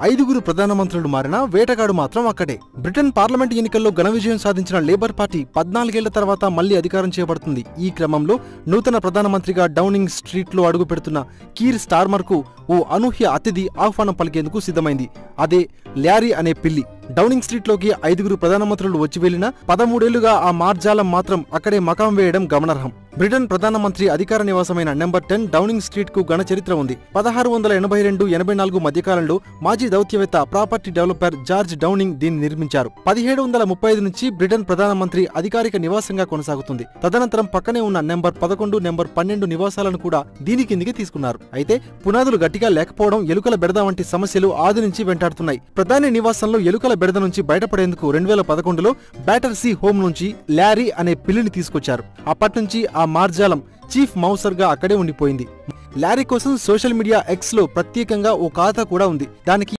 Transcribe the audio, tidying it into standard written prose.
ఐదుగురు ప్రధానమంత్రులు మారినా వేటగాడు మాత్రం అక్కడే. బ్రిటన్ పార్లమెంట్ ఎన్నికల్లో ఘన విజయం సాధించిన లేబర్ పార్టీ 14 ఏళ్ల తర్వాత మళ్లీ అధికారం చేపడుతుంది. ఈ క్రమంలో నూతన ప్రధానమంత్రిగా డౌనింగ్ స్ట్రీట్లో అడుగు పెడుతున్న కీర్ స్టార్మర్ కు ఓ అనూహ్య అతిథి ఆహ్వానం పలికేందుకు సిద్ధమైంది. అదే ల్యారీ అనే పిల్లి. డౌనింగ్ స్ట్రీట్లోకి ఐదుగురు ప్రధానమంత్రులు వచ్చి వెళ్లినా 13 ఏళ్లుగా ఆ మార్జాలం మాత్రం అక్కడే మకాం వేయడం గమనార్హం. బ్రిటన్ ప్రధానమంత్రి అధికార నివాసమైన నెంబర్ 10 డౌనింగ్ స్ట్రీట్ కు ఘన చరిత్ర ఉంది. 1682-84 మధ్యకాలంలో మాజీ దౌత్యవేత్త, ప్రాపర్టీ డెవలపర్ జార్జ్ డౌనింగ్ దీన్ని నిర్మించారు. 1735 నుంచి బ్రిటన్ ప్రధానమంత్రి అధికారిక నివాసంగా కొనసాగుతుంది. తదనంతరం పక్కనే ఉన్న నెంబర్ 11, నెంబర్ 12 నివాసాలను కూడా దీని కిందికి తీసుకున్నారు. అయితే పునాదులు గట్టిగా లేకపోవడం, ఎలుకల బెడద వంటి సమస్యలు ఆది నుంచి వెంటాడుతున్నాయి. ప్రధాని నివాసంలో ఎలుకల బెడద నుంచి బయటపడేందుకు 2011లో బ్యాటర్సీ హోమ్ నుంచి ల్యారీ అనే పిల్లిని తీసుకొచ్చారు. అప్పట్నుంచి ఆ మార్జాలం చీఫ్ మౌసర్ గా అక్కడే ఉండిపోయింది. ల్యారీ కోసం సోషల్ మీడియా ఎక్స్ లో ప్రత్యేకంగా ఓ ఖాతా కూడా ఉంది. దానికి